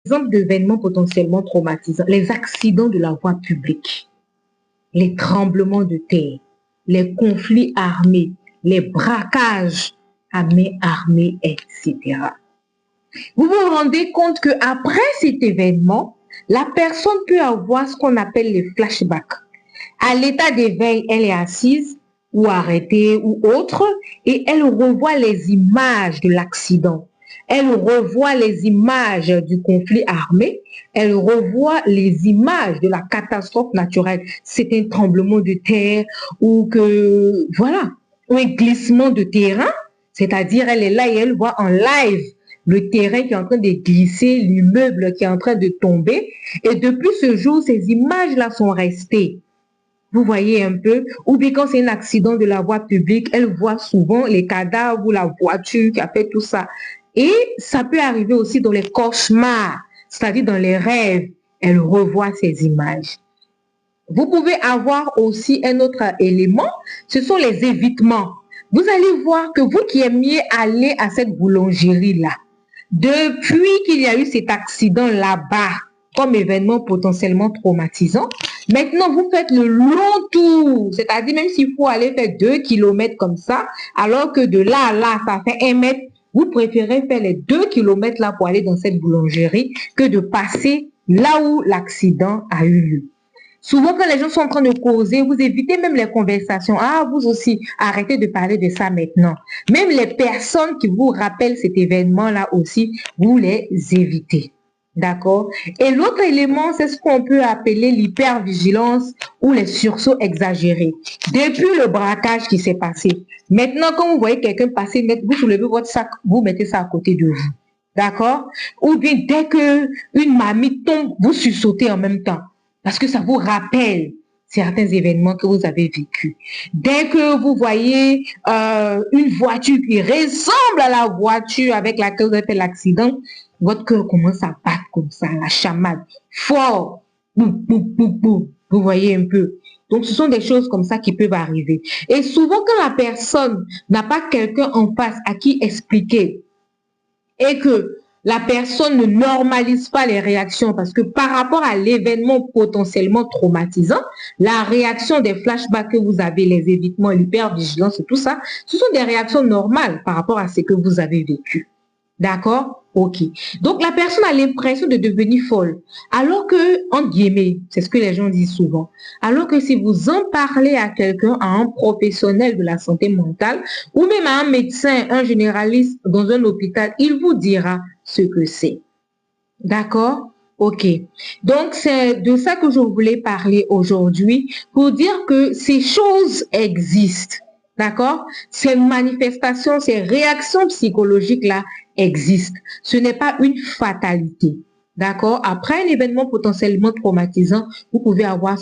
Exemple d'événements potentiellement traumatisants, les accidents de la voie publique, les tremblements de terre, les conflits armés, les braquages à main armée, etc. Vous vous rendez compte qu'après cet événement, la personne peut avoir ce qu'on appelle les flashbacks. À l'état d'éveil, elle est assise ou arrêtée ou autre et elle revoit les images de l'accident. Elle revoit les images du conflit armé. Elle revoit les images de la catastrophe naturelle. C'est un tremblement de terre ou que, voilà, un glissement de terrain. C'est-à-dire, elle est là et elle voit en live le terrain qui est en train de glisser, l'immeuble qui est en train de tomber. Et depuis ce jour, ces images-là sont restées. Vous voyez un peu, ou bien quand c'est un accident de la voie publique, elle voit souvent les cadavres ou la voiture qui a fait tout ça. Et ça peut arriver aussi dans les cauchemars, c'est-à-dire dans les rêves, elle revoit ces images. Vous pouvez avoir aussi un autre élément, ce sont les évitements. Vous allez voir que vous qui aimiez aller à cette boulangerie-là, depuis qu'il y a eu cet accident là-bas, comme événement potentiellement traumatisant, maintenant vous faites le long tour, c'est-à-dire même s'il faut aller faire 2 kilomètres comme ça, alors que de là à là, ça fait 1 mètre, vous préférez faire les 2 kilomètres là pour aller dans cette boulangerie que de passer là où l'accident a eu lieu. Souvent, quand les gens sont en train de causer, vous évitez même les conversations. Ah, vous aussi, arrêtez de parler de ça maintenant. Même les personnes qui vous rappellent cet événement-là aussi, vous les évitez. D'accord? Et l'autre élément, c'est ce qu'on peut appeler l'hypervigilance ou les sursauts exagérés. Depuis le braquage qui s'est passé, maintenant, quand vous voyez quelqu'un passer, vous soulevez votre sac, vous mettez ça à côté de vous. D'accord? Ou bien dès qu'une mamie tombe, vous sursautez en même temps. Parce que ça vous rappelle certains événements que vous avez vécus. Dès que vous voyez une voiture qui ressemble à la voiture avec laquelle vous avez fait l'accident, votre cœur commence à battre comme ça, la chamade, fort. Boum, boum, boum, boum. Vous voyez un peu. Donc, ce sont des choses comme ça qui peuvent arriver. Et souvent, quand la personne n'a pas quelqu'un en face à qui expliquer et que la personne ne normalise pas les réactions parce que par rapport à l'événement potentiellement traumatisant, la réaction des flashbacks que vous avez, les évitements, l'hypervigilance et tout ça, ce sont des réactions normales par rapport à ce que vous avez vécu. D'accord? Ok. Donc, la personne a l'impression de devenir folle. Alors que, entre guillemets, c'est ce que les gens disent souvent, alors que si vous en parlez à quelqu'un, à un professionnel de la santé mentale, ou même à un médecin, un généraliste dans un hôpital, il vous dira ce que c'est. D'accord? Ok. Donc, c'est de ça que je voulais parler aujourd'hui pour dire que ces choses existent. D'accord? Ces manifestations, ces réactions psychologiques-là existent. Ce n'est pas une fatalité. D'accord? Après un événement potentiellement traumatisant, vous pouvez avoir